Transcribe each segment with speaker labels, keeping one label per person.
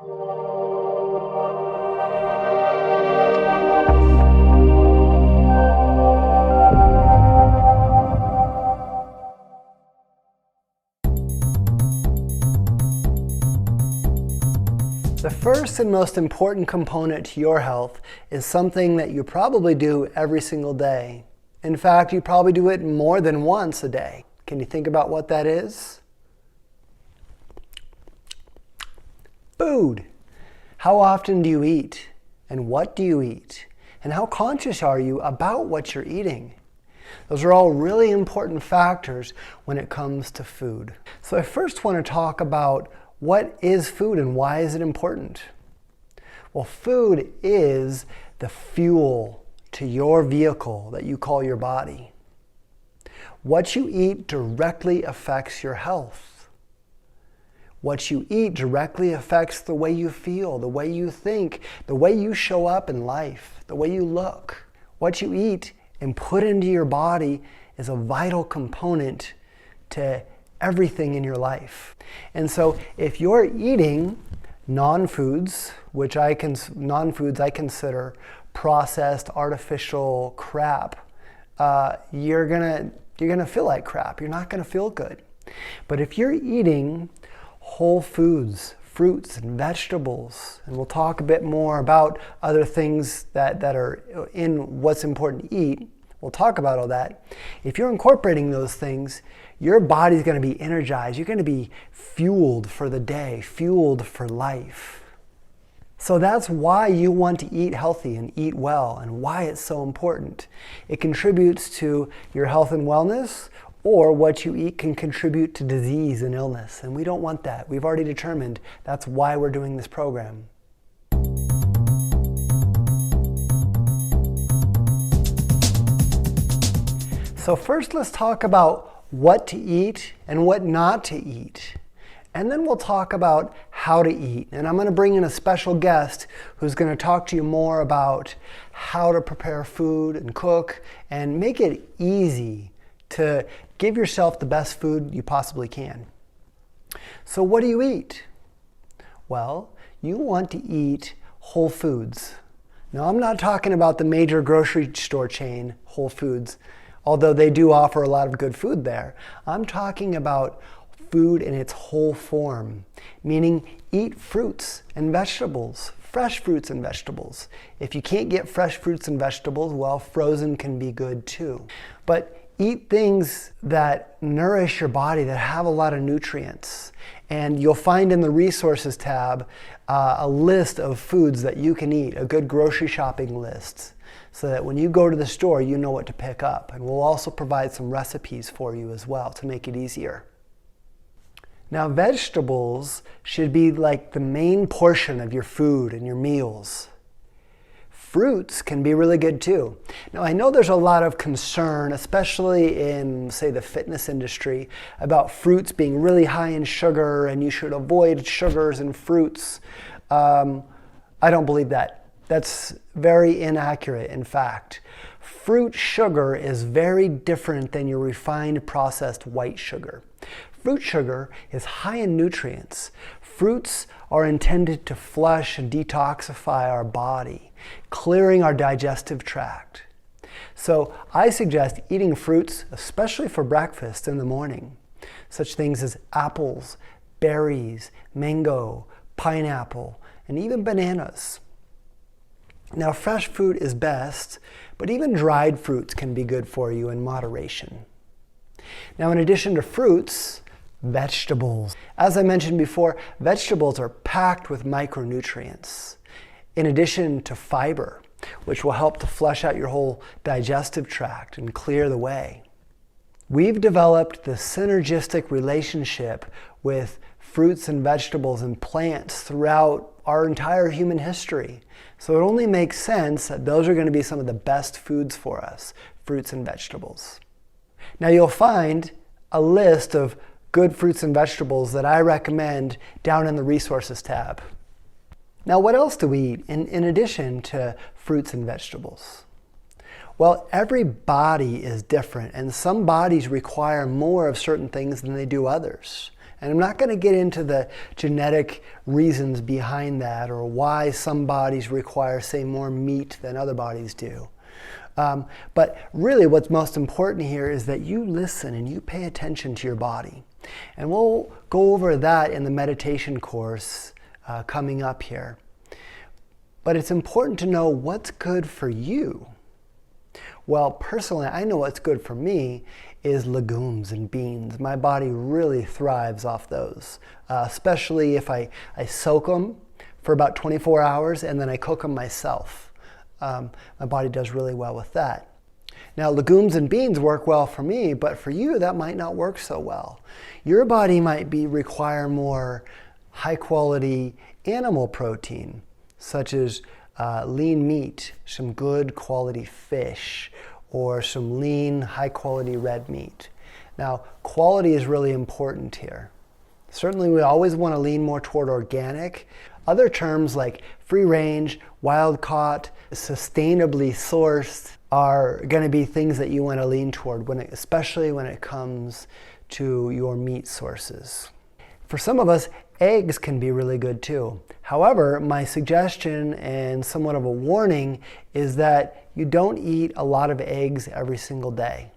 Speaker 1: The first and most important component to your health is something that you probably do every single day. In fact, you probably do it more than once a day. Can you think about what that is? Food. How often do you eat? And what do you eat? And how conscious are you about what you're eating? Those are all really important factors when it comes to food. So I first want to talk about what is food and why is it important? Well, food is the fuel to your vehicle that you call your body. What you eat directly affects your health. What you eat directly affects the way you feel, the way you think, the way you show up in life, the way you look. What you eat and put into your body is a vital component to everything in your life. And so if you're eating non-foods, which I consider processed, artificial crap, you're gonna feel like crap. You're not gonna feel good. But if you're eating whole foods, fruits and vegetables, and we'll talk a bit more about other things that are in what's important to eat, we'll talk about all that. If you're incorporating those things, your body's going to be energized. You're going to be fueled for the day, fueled for life. So that's why you want to eat healthy and eat well, and why it's so important. It contributes to your health and wellness, or what you eat can contribute to disease and illness. And we don't want that. We've already determined that's why we're doing this program. So first let's talk about what to eat and what not to eat. And then we'll talk about how to eat. And I'm going to bring in a special guest who's going to talk to you more about how to prepare food and cook and make it easy to give yourself the best food you possibly can. So what do you eat? Well, you want to eat whole foods. Now, I'm not talking about the major grocery store chain, Whole Foods, although they do offer a lot of good food there. I'm talking about food in its whole form, meaning eat fruits and vegetables, fresh fruits and vegetables. If you can't get fresh fruits and vegetables, well, frozen can be good too. But eat things that nourish your body, that have a lot of nutrients. And you'll find in the resources tab a list of foods that you can eat, a good grocery shopping list, so that when you go to the store, you know what to pick up. And we'll also provide some recipes for you as well to make it easier. Now, vegetables should be like the main portion of your food and your meals. Fruits can be really good too. Now, I know there's a lot of concern, especially in, say, the fitness industry, about fruits being really high in sugar and you should avoid sugars in fruits. I don't believe that. That's very inaccurate, in fact. Fruit sugar is very different than your refined processed white sugar. Fruit sugar is high in nutrients. Fruits are intended to flush and detoxify our body, clearing our digestive tract. So I suggest eating fruits, especially for breakfast in the morning. Such things as apples, berries, mango, pineapple, and even bananas. Now, fresh fruit is best, but even dried fruits can be good for you in moderation. Now, in addition to fruits, vegetables. As I mentioned before, vegetables are packed with micronutrients, in addition to fiber, which will help to flush out your whole digestive tract and clear the way. We've developed the synergistic relationship with fruits and vegetables and plants throughout our entire human history. So it only makes sense that those are going to be some of the best foods for us, fruits and vegetables. Now, you'll find a list of good fruits and vegetables that I recommend down in the resources tab. Now, what else do we eat in addition to fruits and vegetables? Well, every body is different, and some bodies require more of certain things than they do others. And I'm not going to get into the genetic reasons behind that or why some bodies require, say, more meat than other bodies do. But really what's most important here is that you listen and you pay attention to your body. And we'll go over that in the meditation course coming up here. But it's important to know what's good for you. Well, personally, I know what's good for me is legumes and beans. My body really thrives off those, especially if I soak them for about 24 hours and then I cook them myself. My body does really well with that. Now, legumes and beans work well for me, but for you, that might not work so well. Your body might require more high-quality animal protein, such as lean meat, some good quality fish, or some lean, high-quality red meat. Now, quality is really important here. Certainly, we always want to lean more toward organic. Other terms like free-range, wild-caught, sustainably sourced are going to be things that you want to lean toward, especially when it comes to your meat sources. For some of us, eggs can be really good too. However, my suggestion and somewhat of a warning is that you don't eat a lot of eggs every single day.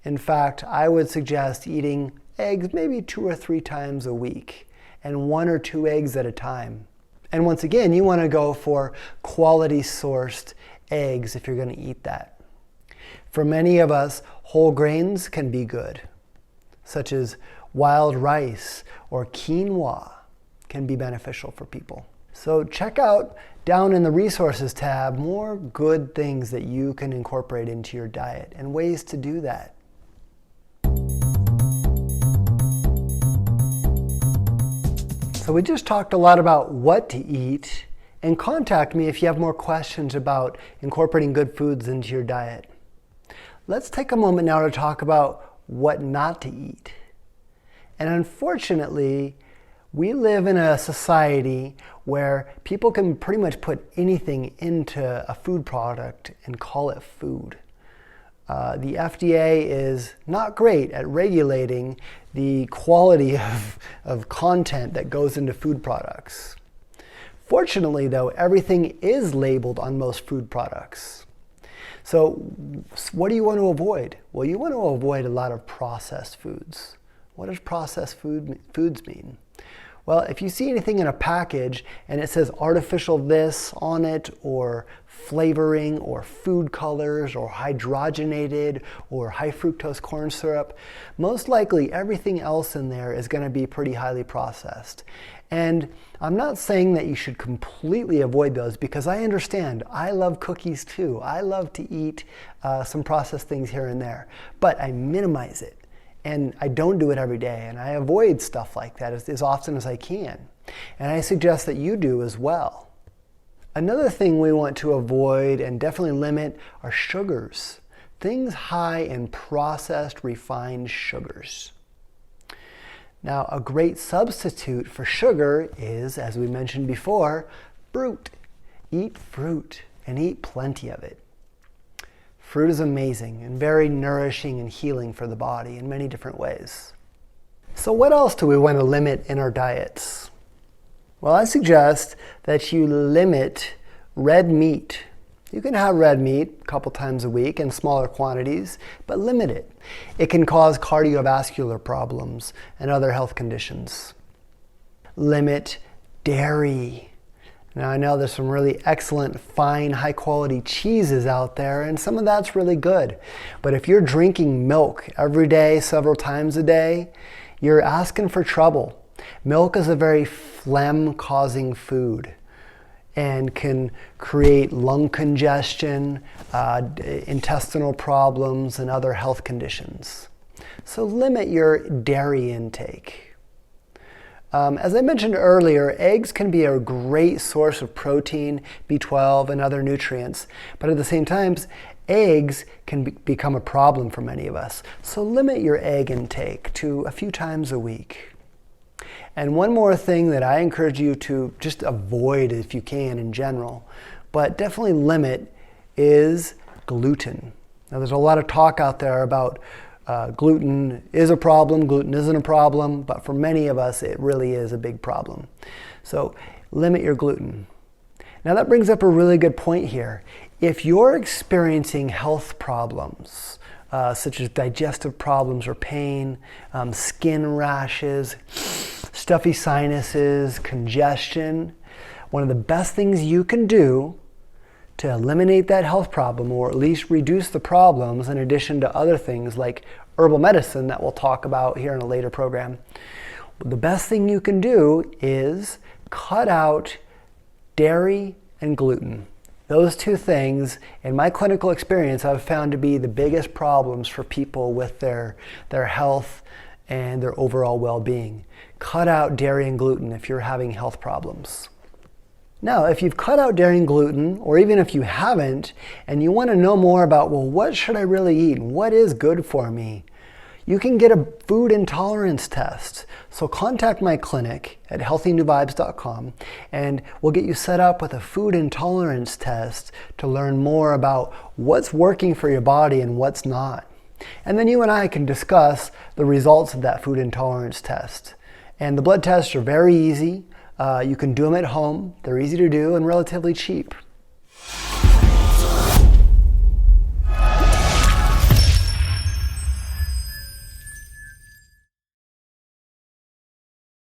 Speaker 1: In fact, I would suggest eating eggs maybe 2 or 3 times a week and 1 or 2 eggs at a time. And once again, you want to go for quality sourced eggs if you're going to eat that. For many of us, whole grains can be good, such as wild rice or quinoa can be beneficial for people. So check out down in the resources tab more good things that you can incorporate into your diet and ways to do that. So we just talked a lot about what to eat, and contact me if you have more questions about incorporating good foods into your diet. Let's take a moment now to talk about what not to eat. And unfortunately, we live in a society where people can pretty much put anything into a food product and call it food. The FDA is not great at regulating the quality of content that goes into food products. Fortunately, though, everything is labeled on most food products. So what do you want to avoid? Well, you want to avoid a lot of processed foods. What does processed foods mean? Well, if you see anything in a package and it says artificial this on it, or flavoring, or food colors, or hydrogenated, or high fructose corn syrup, most likely everything else in there is going to be pretty highly processed. And I'm not saying that you should completely avoid those, because I understand. I love cookies too. I love to eat some processed things here and there, but I minimize it. And I don't do it every day, and I avoid stuff like that as often as I can. And I suggest that you do as well. Another thing we want to avoid and definitely limit are sugars. Things high in processed, refined sugars. Now, a great substitute for sugar is, as we mentioned before, fruit. Eat fruit and eat plenty of it. Fruit is amazing and very nourishing and healing for the body in many different ways. So what else do we want to limit in our diets? Well, I suggest that you limit red meat. You can have red meat a couple times a week in smaller quantities, but limit it. It can cause cardiovascular problems and other health conditions. Limit dairy. Now, I know there's some really excellent, fine, high-quality cheeses out there, and some of that's really good. But if you're drinking milk every day, several times a day, you're asking for trouble. Milk is a very phlegm-causing food and can create lung congestion, intestinal problems, and other health conditions. So limit your dairy intake. As I mentioned earlier, eggs can be a great source of protein, B12, and other nutrients. But at the same time, eggs can become a problem for many of us. So limit your egg intake to a few times a week. And one more thing that I encourage you to just avoid if you can in general, but definitely limit, is gluten. Now, there's a lot of talk out there about Gluten is a problem, gluten isn't a problem, but for many of us it really is a big problem. So limit your gluten. Now that brings up a really good point here. If you're experiencing health problems, such as digestive problems or pain, skin rashes, stuffy sinuses, congestion, one of the best things you can do to eliminate that health problem, or at least reduce the problems, in addition to other things like herbal medicine that we'll talk about here in a later program, the best thing you can do is cut out dairy and gluten. Those two things, in my clinical experience, I've found to be the biggest problems for people with their health and their overall well-being. Cut out dairy and gluten if you're having health problems. Now, if you've cut out dairy and gluten, or even if you haven't, and you want to know more about, well, what should I really eat? What is good for me? You can get a food intolerance test. So contact my clinic at healthynewvibes.com and we'll get you set up with a food intolerance test to learn more about what's working for your body and what's not. And then you and I can discuss the results of that food intolerance test. And the blood tests are very easy. You can do them at home. They're easy to do and relatively cheap.